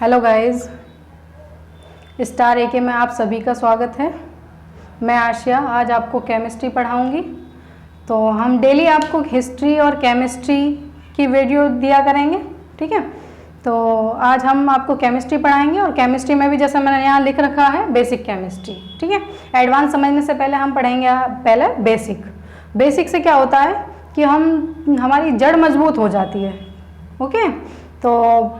Hello guys, star एके में आप सभी का स्वागत है। मैं आशिया आज आपको केमिस्ट्री पढ़ाऊंगी। तो हम डेली आपको हिस्ट्री और केमिस्ट्री की वीडियो दिया करेंगे, ठीक है। तो आज हम आपको केमिस्ट्री पढ़ाएंगे और केमिस्ट्री में भी जैसे मैंने यहाँ लिख रखा है बेसिक केमिस्ट्री, ठीक है। एडवांस समझने से पहले हम पढ़ेंगे पहले बेसिक। बेसिक से क्या होता है कि हमारी जड़ मजबूत हो जाती है। ओके, तो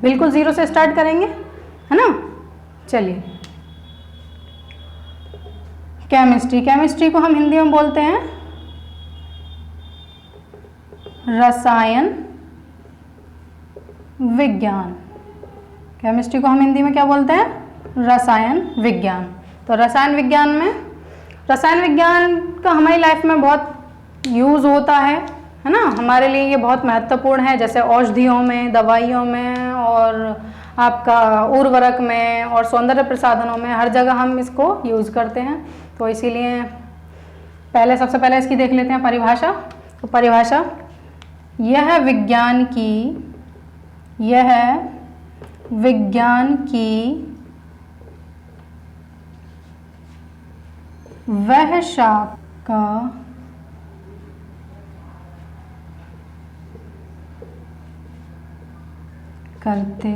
बिल्कुल ज़ीरो से स्टार्ट करेंगे, है ना। चलिए, केमिस्ट्री को हम हिंदी में बोलते हैं रसायन विज्ञान। केमिस्ट्री को हम हिंदी में क्या बोलते हैं? रसायन विज्ञान। तो रसायन विज्ञान का हमारी लाइफ में बहुत यूज़ होता है ना। हमारे लिए ये बहुत महत्वपूर्ण है, जैसे औषधियों में, दवाइयों में और आपका उर्वरक में और सौंदर्य प्रसाधनों में, हर जगह हम इसको यूज़ करते हैं। तो इसीलिए सबसे पहले इसकी देख लेते हैं परिभाषा। तो परिभाषा, यह विज्ञान की वह शाखा करते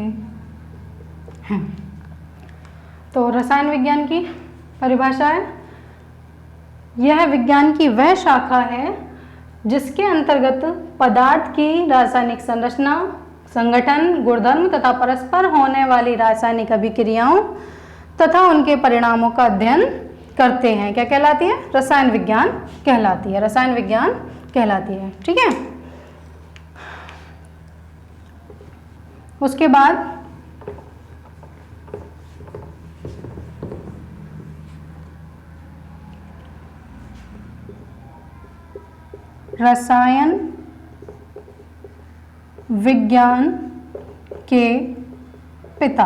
हैं। तो रसायन विज्ञान की परिभाषा है, यह विज्ञान की वह शाखा है जिसके अंतर्गत पदार्थ की रासायनिक संरचना, संगठन, गुणधर्म तथा परस्पर होने वाली रासायनिक अभिक्रियाओं तथा उनके परिणामों का अध्ययन करते हैं। क्या कहलाती है? रसायन विज्ञान कहलाती है। रसायन विज्ञान कहलाती है, ठीक है। उसके बाद रसायन विज्ञान के पिता,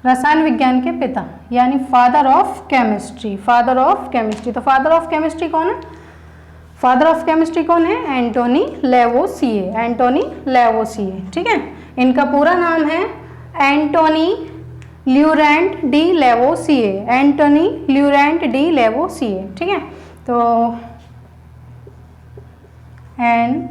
रसायन विज्ञान के पिता यानी father of chemistry. Father of chemistry, तो फादर ऑफ केमिस्ट्री कौन है? फादर ऑफ केमिस्ट्री कौन है? एंटोनी लेवोसिए। एंटोनी लेवोसिए, ठीक है। इनका पूरा नाम है Antoine Laurent de Lavoisier. Antoine Laurent de Lavoisier, ठीक है। तो Antoine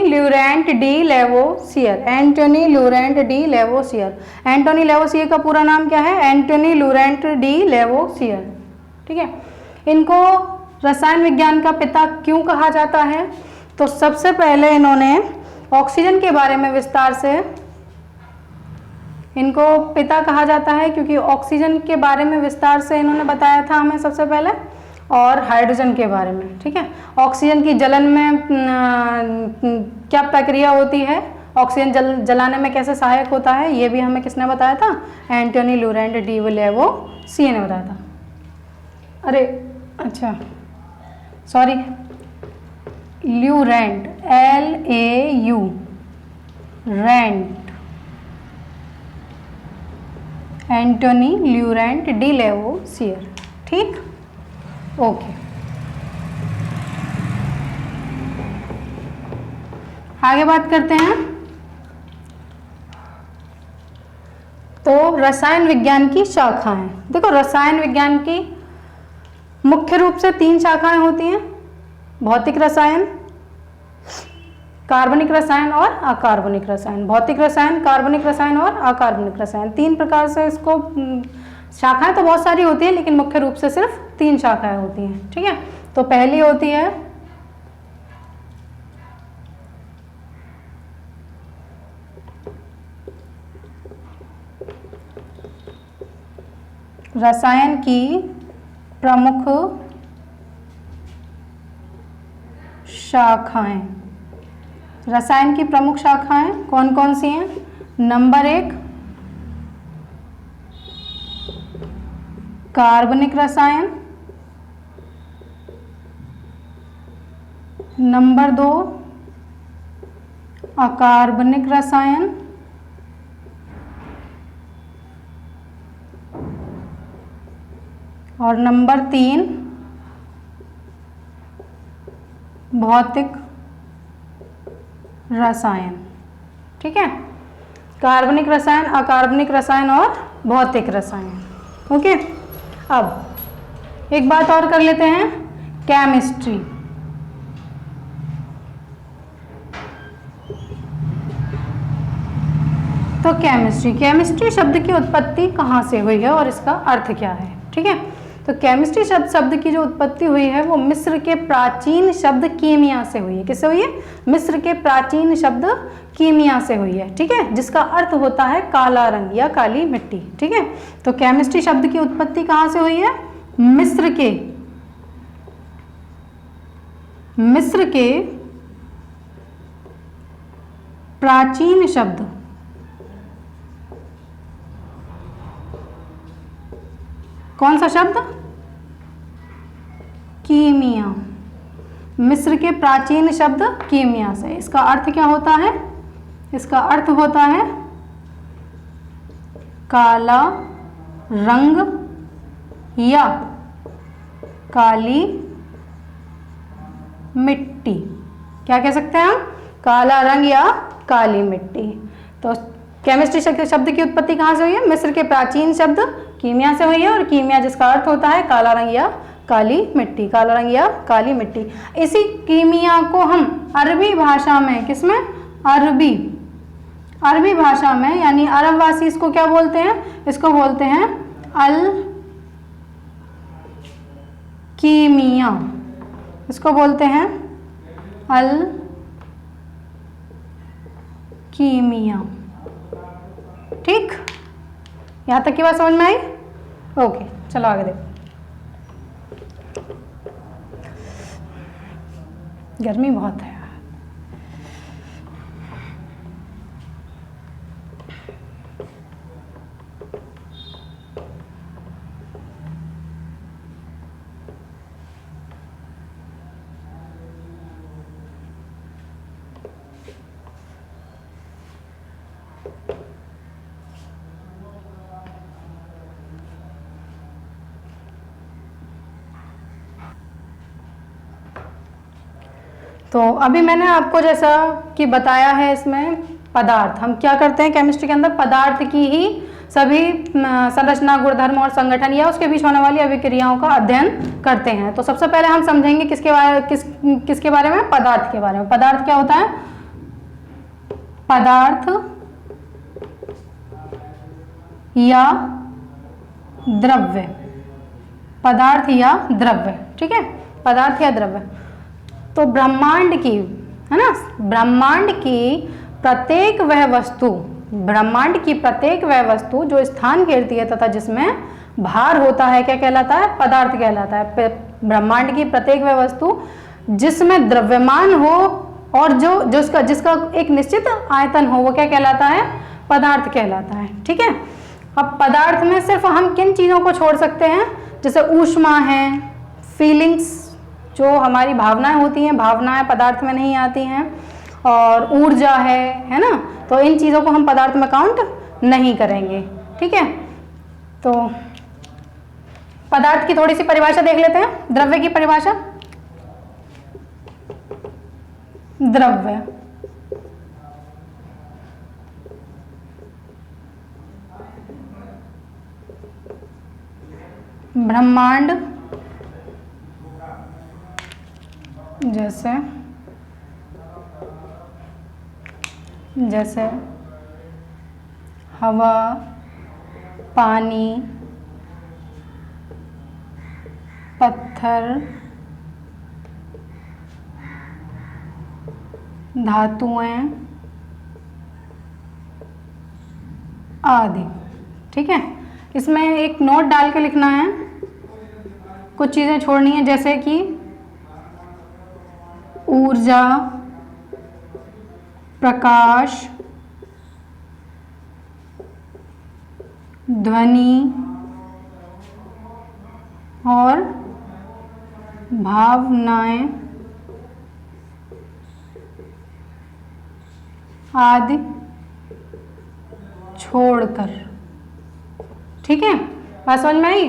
Laurent de Lavoisier. Antoine Laurent de Lavoisier. Antoine Laurent de Lavoisier. Antoine Lavoisier का पूरा नाम क्या है? एंटोनी ल्यूरेंट डी लेवोसियर, ठीक है। इनको रसायन विज्ञान का पिता क्यों कहा जाता है? तो सबसे पहले इन्होंने ऑक्सीजन के बारे में विस्तार से, इनको पिता कहा जाता है क्योंकि ऑक्सीजन के बारे में विस्तार से इन्होंने बताया था हमें सबसे पहले, और हाइड्रोजन के बारे में, ठीक है। ऑक्सीजन की जलन में क्या प्रक्रिया होती है, ऑक्सीजन जलाने में कैसे सहायक होता है, ये भी हमें किसने बताया था? एंटोनी ल्यूरेंट डी लेवोसियर ने बताया था। अरे अच्छा, sorry, Laurent, LAU rent, Antoine Laurent de Lavoisier, ठीक, ओके। आगे बात करते हैं। तो रसायन विज्ञान की शाखाएं, देखो रसायन विज्ञान की मुख्य रूप से 3 शाखाएं होती हैं: भौतिक रसायन, कार्बनिक रसायन और अकार्बनिक रसायन। भौतिक रसायन, कार्बनिक रसायन और अकार्बनिक रसायन, 3 प्रकार से इसको, शाखाएं तो बहुत सारी होती हैं लेकिन मुख्य रूप से सिर्फ 3 शाखाएं होती हैं, ठीक है। तो पहली होती है रसायन की प्रमुख शाखाएं। रसायन की प्रमुख शाखाएं कौन कौन सी हैं? नंबर 1 कार्बनिक रसायन, नंबर 2 अकार्बनिक रसायन, और नंबर 3 भौतिक रसायन। ठीक है, कार्बनिक रसायन, अकार्बनिक रसायन और भौतिक रसायन। ओके, अब एक बात और कर लेते हैं, केमिस्ट्री। तो केमिस्ट्री शब्द की उत्पत्ति कहाँ से हुई है और इसका अर्थ क्या है? ठीक है, तो केमिस्ट्री शब्द की जो उत्पत्ति हुई है वो मिस्र के प्राचीन शब्द कीमिया से हुई है। किससे हुई है? मिस्र के प्राचीन शब्द कीमिया से हुई है। ठीक है, जिसका अर्थ होता है काला रंग या काली मिट्टी। ठीक है, तो केमिस्ट्री शब्द की उत्पत्ति कहाँ से हुई है? मिस्र के प्राचीन शब्द कौन सा शब्द? कीमिया। मिस्र के प्राचीन शब्द कीमिया से। इसका अर्थ क्या होता है? इसका अर्थ होता है काला रंग या काली मिट्टी। क्या कह सकते हैं हम? काला रंग या काली मिट्टी। तो केमिस्ट्री शब्द की उत्पत्ति कहाँ से हुई है? मिस्र के प्राचीन शब्द कीमिया से हुई है, और कीमिया जिसका अर्थ होता है काला रंग या काली मिट्टी। काला रंग या काली मिट्टी। इसी कीमिया को हम अरबी भाषा में, किसमें? अरबी भाषा में, यानी अरब वासी इसको क्या बोलते हैं? इसको बोलते हैं अल कीमिया। इसको बोलते हैं अल कीमिया। ठीक, यहाँ तक की बात समझ में आई? ओके, चलो आगे देखो। गर्मी बहुत है। तो अभी मैंने आपको जैसा कि बताया है, इसमें पदार्थ हम क्या करते हैं केमिस्ट्री के अंदर? पदार्थ की ही सभी संरचना, गुणधर्म और संगठन या उसके बीच होने वाली अभिक्रियाओं का अध्ययन करते हैं। तो सबसे पहले हम समझेंगे किसके बारे में? पदार्थ के बारे में। पदार्थ क्या होता है? पदार्थ या द्रव्य। पदार्थ या द्रव्य। ठीक है, पदार्थ या द्रव्य। तो ब्रह्मांड की, है ना, ब्रह्मांड की प्रत्येक वह वस्तु जो स्थान घेरती है तथा जिसमें भार होता है, क्या कहलाता है? पदार्थ कहलाता है। ब्रह्मांड की प्रत्येक वह वस्तु जिसमें द्रव्यमान हो और जिसका एक निश्चित आयतन हो, वो क्या कहलाता है? पदार्थ कहलाता है। ठीक है, अब पदार्थ में सिर्फ हम किन चीज़ों को छोड़ सकते हैं? जैसे ऊष्मा है, फीलिंग्स, जो हमारी भावनाएं होती हैं, भावनाएं पदार्थ में नहीं आती हैं, और ऊर्जा है ना, तो इन चीज़ों को हम पदार्थ में काउंट नहीं करेंगे। ठीक है, तो पदार्थ की थोड़ी सी परिभाषा देख लेते हैं। द्रव्य की परिभाषा। द्रव्य ब्रह्मांड जैसे हवा, पानी, पत्थर, धातुएं आदि। ठीक है, इसमें एक नोट डाल के लिखना है, कुछ चीज़ें छोड़नी है, जैसे कि ऊर्जा, प्रकाश, ध्वनि और भावनाएं आदि छोड़कर। ठीक है, बात समझ में आई?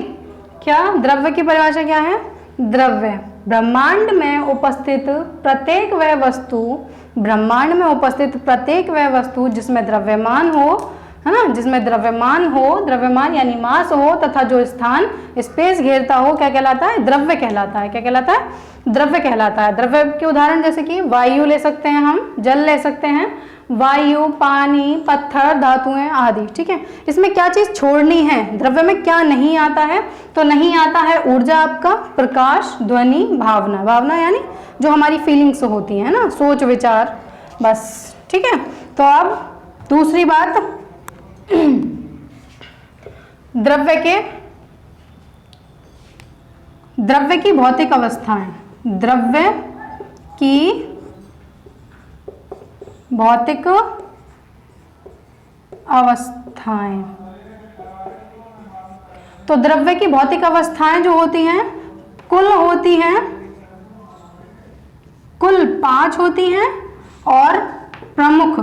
क्या द्रव्य की परिभाषा क्या है? द्रव्य ब्रह्मांड में उपस्थित प्रत्येक वह वस्तु, ब्रह्मांड में उपस्थित प्रत्येक वह वस्तु जिसमें द्रव्यमान हो, है ना, जिसमें द्रव्यमान हो, द्रव्यमान यानी मास हो, तथा जो स्थान स्पेस घेरता हो, क्या कहलाता है? द्रव्य कहलाता है। क्या कहलाता है? द्रव्य कहलाता है। द्रव्य के उदाहरण जैसे कि वायु ले सकते हैं, हम जल ले सकते हैं, वायु, पानी, पत्थर, धातुएं आदि। ठीक है, इसमें क्या चीज छोड़नी है? द्रव्य में क्या नहीं आता है? तो नहीं आता है ऊर्जा, आपका प्रकाश, ध्वनि, भावना। भावना यानी जो हमारी फीलिंग्स होती है ना, सोच विचार, बस। ठीक है, तो अब दूसरी बात, द्रव्य की भौतिक अवस्थाएं। द्रव्य की भौतिक अवस्थाएं, तो द्रव्य की भौतिक अवस्थाएं जो होती हैं कुल होती हैं, कुल 5 होती हैं, और प्रमुख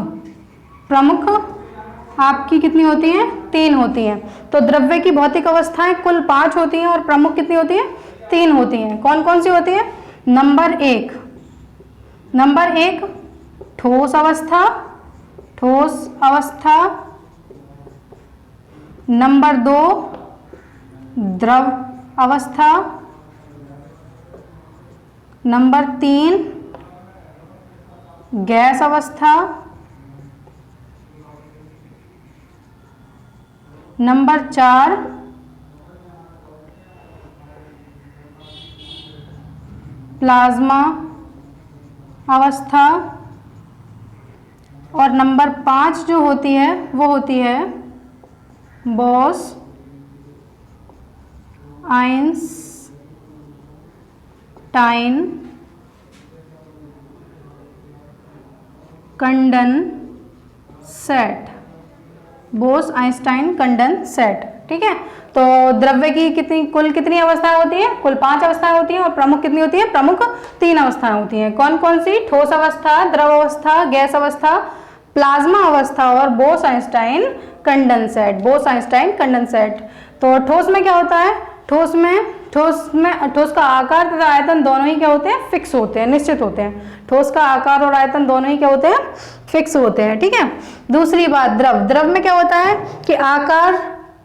आपकी कितनी होती हैं? 3 होती हैं। तो द्रव्य की भौतिक अवस्थाएं कुल 5 होती हैं और प्रमुख कितनी होती हैं? 3 होती हैं। कौन कौन सी होती है? नंबर एक ठोस अवस्था। नंबर 2 द्रव अवस्था। नंबर 3 गैस अवस्था। नंबर 4 प्लाज्मा अवस्था। और नंबर 5 जो होती है वो होती है बोस-आइंस्टाइन कंडेंसेट। बोस-आइंस्टाइन कंडेंसेट। ठीक है, तो द्रव्य की कुल कितनी अवस्थाएं होती है? कुल 5 अवस्थाएं होती हैं, और प्रमुख कितनी होती है? प्रमुख 3 अवस्थाएं होती हैं। कौन कौन सी? ठोस अवस्था, द्रव अवस्था, गैस अवस्था, प्लाज्मा अवस्था और बोस-आइंस्टाइन कंडेंसेट। तो ठोस में क्या होता है? ठोस का आकार तथा आयतन दोनों ही क्या होते हैं? फिक्स होते हैं, निश्चित होते हैं। ठोस का आकार और आयतन दोनों ही क्या होते हैं? फिक्स होते हैं। ठीक है, दूसरी बात, द्रव में क्या होता है कि आकार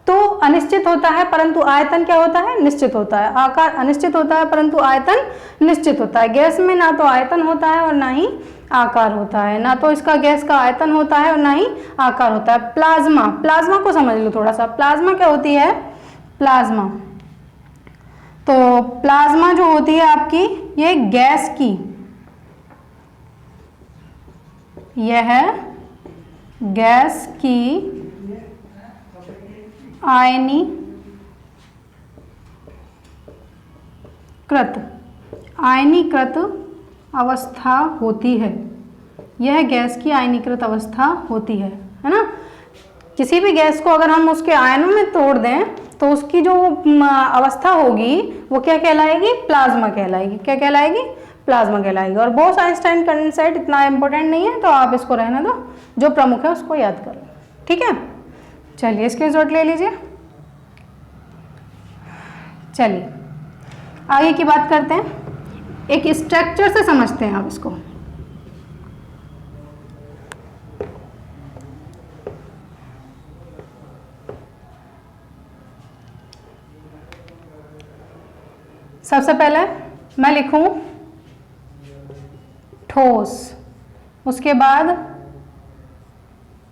तो अनिश्चित होता है, परंतु आयतन क्या होता है? निश्चित होता है। आकार अनिश्चित होता है, परंतु आयतन निश्चित होता है। गैस में ना तो आयतन होता है और ना ही आकार होता है, ना तो इसका गैस का आयतन होता है और ना ही आकार होता है। प्लाज्मा को समझ लो थोड़ा सा। प्लाज्मा क्या होती है? तो प्लाज्मा जो होती है आपकी, ये गैस की आयनीकृत अवस्था होती है। यह गैस की आयनीकृत अवस्था होती है ना। किसी भी गैस को अगर हम उसके आयनों में तोड़ दें तो उसकी जो अवस्था होगी वो क्या कहलाएगी? प्लाज्मा कहलाएगी। क्या कहलाएगी? प्लाज्मा कहलाएगी। और बोस-आइंस्टाइन कंडेंसेट इतना इंपॉर्टेंट नहीं है, तो आप इसको रहने दो, जो प्रमुख है उसको याद करो। ठीक है, चलिए स्क्रीनशॉट ले लीजिए। चलिए आगे की बात करते हैं, एक स्ट्रक्चर से समझते हैं आप इसको। सबसे पहले मैं लिखूं ठोस, उसके बाद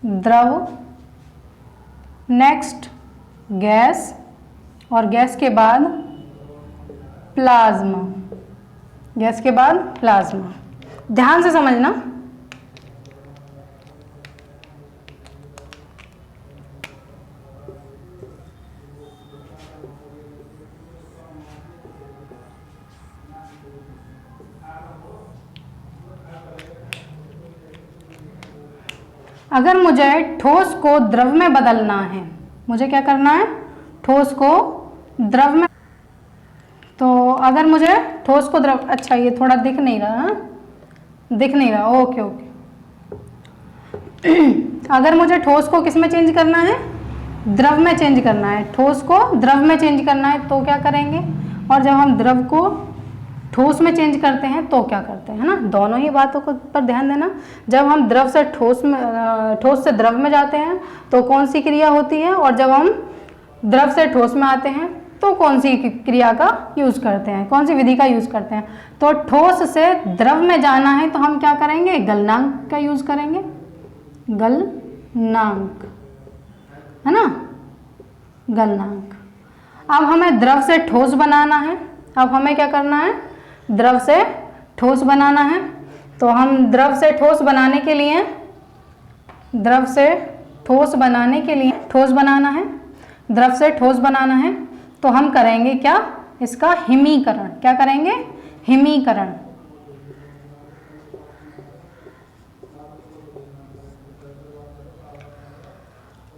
द्रव, नेक्स्ट गैस, और गैस के बाद प्लाज्मा। ध्यान से समझना। अगर मुझे ठोस को द्रव में बदलना है, मुझे क्या करना है, ठोस को द्रव में, तो अगर मुझे ठोस को द्रव, अच्छा ये थोड़ा दिख नहीं रहा, दिख नहीं रहा, ओके ओके। अगर मुझे ठोस को किस में चेंज करना है, द्रव में चेंज करना है, ठोस को द्रव में चेंज करना है तो क्या करेंगे, और जब हम द्रव को ठोस में चेंज करते हैं तो क्या करते हैं, है ना, दोनों ही बातों को पर ध्यान देना। जब हम द्रव से ठोस में, ठोस से द्रव में जाते हैं तो कौन सी क्रिया होती है, और जब हम द्रव से ठोस में आते हैं तो कौन सी क्रिया का यूज़ करते हैं, कौन सी विधि का यूज़ करते हैं। तो ठोस से द्रव में जाना है तो हम क्या करेंगे, गलनांक का यूज़ करेंगे, गलनांक, है ना, गलनांक। अब हमें द्रव से ठोस बनाना है, अब हमें क्या करना है, द्रव से ठोस बनाना है। तो हम द्रव से ठोस बनाने के लिए, द्रव से ठोस बनाने के लिए, ठोस बनाना है, द्रव से ठोस बनाना है तो हम करेंगे क्या, इसका हिमीकरण। क्या करेंगे, हिमीकरण।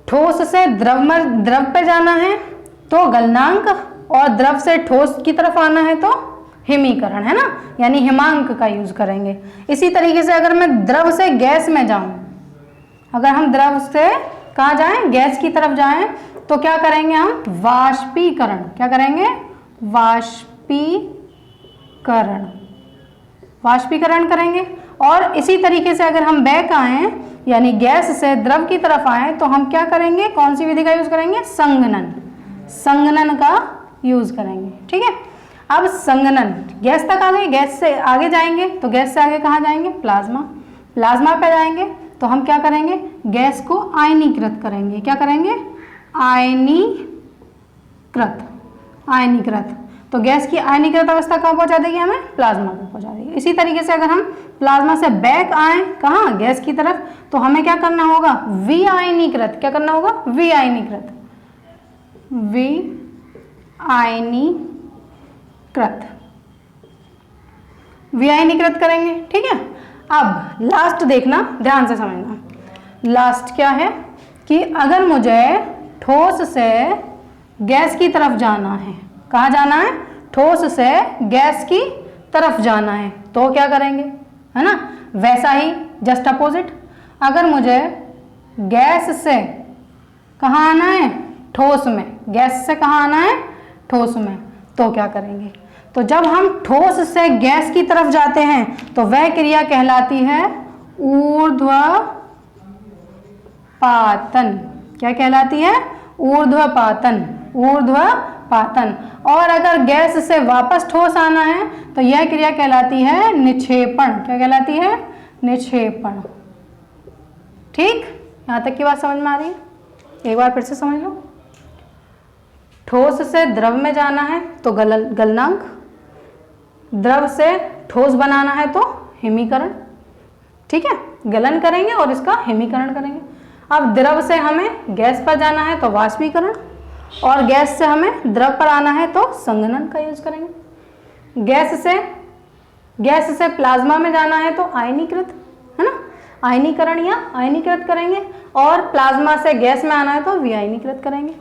ठोस से द्रव में, द्रव पे जाना है तो गलनांक, और द्रव से ठोस की तरफ आना है तो हिमीकरण, है ना, यानी हिमांक का यूज करेंगे। इसी तरीके से अगर मैं द्रव से गैस में जाऊं, अगर हम द्रव से कहाँ जाएं, गैस की तरफ जाएं तो क्या करेंगे हम, वाष्पीकरण। क्या करेंगे, वाष्पीकरण, वाष्पीकरण करेंगे। और इसी तरीके से अगर हम बैक आए, यानी गैस से द्रव की तरफ आए तो हम क्या करेंगे, कौन सी विधि का यूज करेंगे, संघनन, संघनन का यूज करेंगे। ठीक है, अब संघनन, गैस तक आ गए, गैस से आगे जाएंगे तो गैस से आगे कहाँ जाएंगे, प्लाज्मा, प्लाज्मा पे जाएंगे तो हम क्या करेंगे, गैस को आयनीकृत करेंगे। क्या करेंगे, आयनीकृत, आयनीकृत। तो गैस की आयनीकृत अवस्था कहाँ पहुंचा देगी, हमें प्लाज्मा में पहुंचा देगी। इसी तरीके से अगर हम प्लाज्मा से बैक आए कहाँ, गैस की तरफ, तो हमें क्या करना होगा, वी आयनीकृत। क्या करना होगा, वी आयनीकृत, वी आयनीकृत, वी आयनीकृत करेंगे। ठीक है, अब लास्ट देखना, ध्यान से समझना। लास्ट क्या है कि अगर मुझे ठोस से गैस की तरफ जाना है, कहाँ जाना है, ठोस से गैस की तरफ जाना है तो क्या करेंगे, है ना, वैसा ही जस्ट अपोजिट। अगर मुझे गैस से कहाँ आना है, ठोस में, गैस से कहाँ आना है, ठोस में, तो क्या करेंगे। तो जब हम ठोस से गैस की तरफ जाते हैं तो वह क्रिया कहलाती है ऊर्ध्वपातन। क्या कहलाती है, ऊर्ध्वपातन, ऊर्ध्वपातन। और अगर गैस से वापस ठोस आना है तो यह क्रिया कहलाती है निक्षेपण। क्या कहलाती है, निक्षेपण। ठीक, यहाँ तक की बात समझ में आ रही है, एक बार फिर से समझ लो। ठोस से द्रव में जाना है तो गलनांक, द्रव से ठोस बनाना है तो हिमीकरण। ठीक है, गलन करेंगे और इसका हिमीकरण करेंगे। अब द्रव से हमें गैस पर जाना है तो वाष्पीकरण, और गैस से हमें द्रव पर आना है तो संघनन का यूज करेंगे। गैस से प्लाज्मा में जाना है तो आयनीकृत, है ना, आयनीकरण या आयनीकृत करेंगे, और प्लाज्मा से गैस में आना है तो विआयनीकृत करेंगे।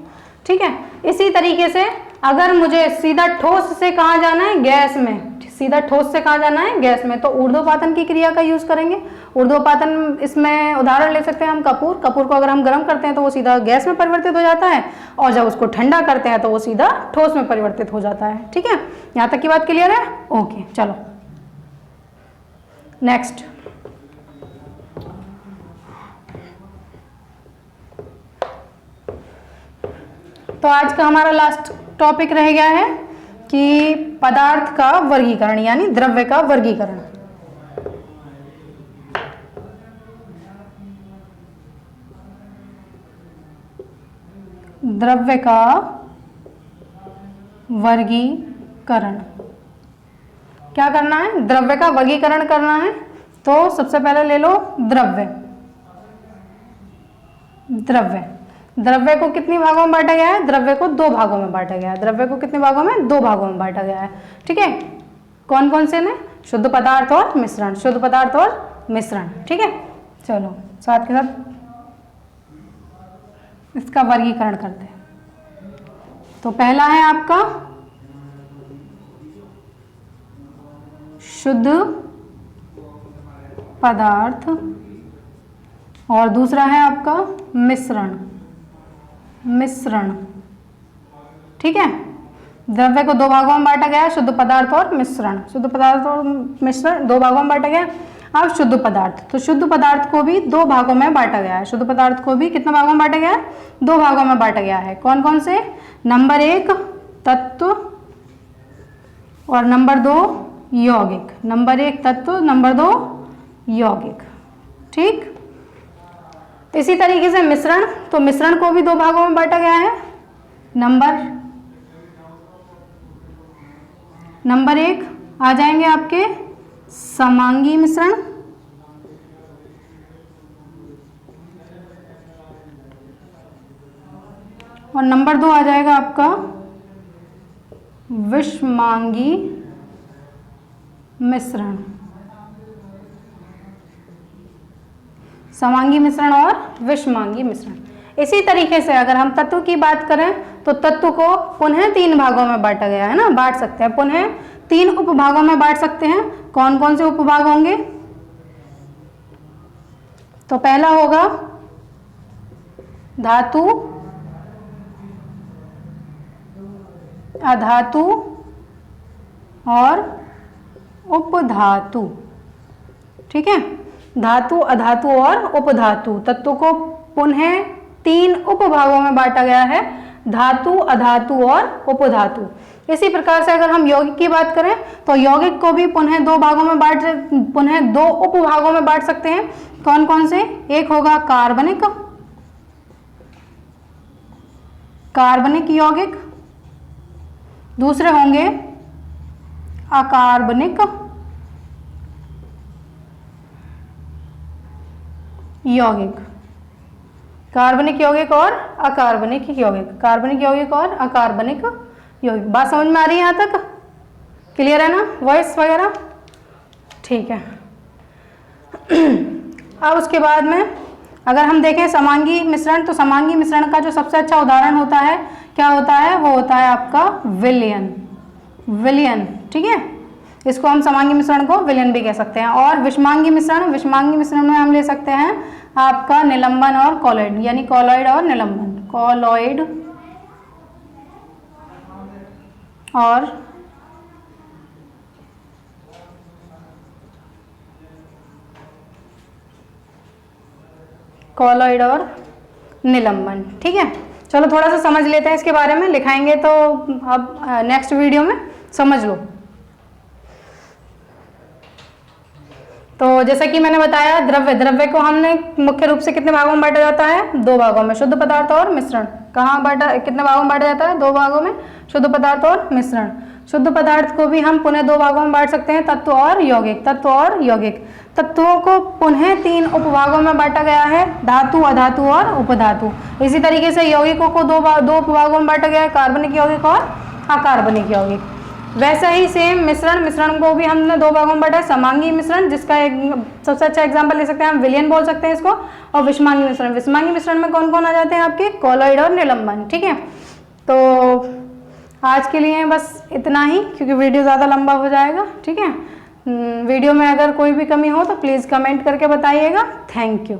ठीक है, इसी तरीके से अगर मुझे सीधा ठोस से कहाँ जाना है, गैस में, सीधा ठोस से कहाँ जाना है, गैस में, तो ऊर्ध्वपातन की क्रिया का यूज करेंगे। ऊर्ध्वपातन, इसमें उदाहरण ले सकते हैं हम कपूर। कपूर को अगर हम गर्म करते हैं तो वो सीधा गैस में परिवर्तित हो जाता है, और जब उसको ठंडा करते हैं तो वो सीधा ठोस में परिवर्तित हो जाता है। ठीक है, यहाँ तक की बात क्लियर है, ओके। चलो नेक्स्ट, तो आज का हमारा लास्ट टॉपिक रह गया है कि पदार्थ का वर्गीकरण, यानी द्रव्य का वर्गीकरण। द्रव्य का वर्गीकरण क्या करना है, द्रव्य का वर्गीकरण करना है। तो सबसे पहले ले लो द्रव्य। द्रव्य को कितनी भागों में बांटा गया है, द्रव्य को 2 भागों में बांटा गया है। द्रव्य को कितने भागों में, 2 भागों में बांटा गया है। ठीक है, कौन कौन से ने, शुद्ध पदार्थ और मिश्रण, शुद्ध पदार्थ और मिश्रण। ठीक है, चलो साथ के साथ इसका वर्गीकरण करते हैं। तो पहला है आपका शुद्ध पदार्थ और दूसरा है आपका मिश्रण। मिश्रण, ठीक है। द्रव्य को दो भागों में बांटा गया है, शुद्ध पदार्थ और मिश्रण। शुद्ध पदार्थ और मिश्रण दो भागों में बांटा गया। अब शुद्ध पदार्थ, तो शुद्ध पदार्थ को भी दो भागों में बांटा गया है। शुद्ध पदार्थ को भी कितने भागों में बांटा गया है? दो भागों में बांटा गया है। कौन कौन से? नंबर 1 तत्व और नंबर 2 यौगिक। नंबर 1 तत्व, नंबर 2 यौगिक, ठीक। इसी तरीके से मिश्रण, तो मिश्रण को भी दो भागों में बांटा गया है। नंबर 1 आ जाएंगे आपके समांगी मिश्रण, और नंबर 2 आ जाएगा आपका विषमांगी मिश्रण। समांगी मिश्रण और विषमांगी मिश्रण। इसी तरीके से अगर हम तत्व की बात करें तो तत्व को पुनः 3 भागों में बांटा गया है ना, बांट सकते हैं, पुनः 3 उपभागों में बांट सकते हैं। कौन कौन से उपभाग होंगे? तो पहला होगा धातु, अधातु और उपधातु, ठीक है। धातु, अधातु और उपधातु तत्व को पुनः 3 उपभागों में बांटा गया है, धातु, अधातु और उपधातु। इसी प्रकार से अगर हम यौगिक की बात करें तो यौगिक को भी पुनः 2 भागों में पुनः 2 उपभागों में बांट सकते हैं। कौन कौन से? एक होगा कार्बनिक, कार्बनिक यौगिक, दूसरे होंगे अकार्बनिक यौगिक। कार्बनिक यौगिक और अकार्बनिक यौगिक, कार्बनिक यौगिक और अकार्बनिक यौगिक। बात समझ में आ रही है? यहाँ तक क्लियर है ना? वॉइस वगैरह ठीक है। अब उसके बाद में अगर हम देखें समांगी मिश्रण, तो समांगी मिश्रण का जो सबसे अच्छा उदाहरण होता है क्या होता है? वो होता है आपका विलयन। विलयन, ठीक है। इसको हम समांगी मिश्रण को विलयन भी कह सकते हैं। और विषमांगी मिश्रण, विषमांगी मिश्रण में हम ले सकते हैं आपका निलंबन और कॉलॉइड, यानी कॉलॉइड और निलंबन, कॉलॉइड और कॉलॉइड और निलंबन, ठीक है। चलो थोड़ा सा समझ लेते हैं इसके बारे में, लिखाएंगे तो अब नेक्स्ट वीडियो में समझ लो। तो जैसा कि मैंने बताया द्रव्य, द्रव्य को हमने मुख्य रूप से कितने भागों में बांटा जाता है? 2 भागों में, शुद्ध पदार्थ और मिश्रण। कहाँ बांटा, कितने भागों में बांटा जाता है? 2 भागों में, शुद्ध पदार्थ और मिश्रण। शुद्ध पदार्थ को भी हम पुनः 2 भागों में बांट सकते हैं, तत्व और यौगिक। तत्व और यौगिक, तत्वों को पुनः 3 उपभागों में बांटा गया है, धातु, अधातु और उपधातु। इसी तरीके से यौगिकों को 2 उपभागों में बांटा गया है, कार्बनिक यौगिक और अकार्बनिक यौगिक। वैसा ही सेम मिश्रण, मिश्रण को भी हमने 2 भागों में बांटा है, समांगी मिश्रण, जिसका एक सबसे अच्छा एग्जांपल ले सकते हैं हम, विलयन बोल सकते हैं इसको, और विषमांगी मिश्रण। विषमांगी मिश्रण में कौन कौन आ जाते हैं आपके? कॉलॉइड और निलंबन, ठीक है। तो आज के लिए बस इतना ही, क्योंकि वीडियो ज़्यादा लंबा हो जाएगा, ठीक है। वीडियो में अगर कोई भी कमी हो तो प्लीज़ कमेंट करके बताइएगा। Thank you.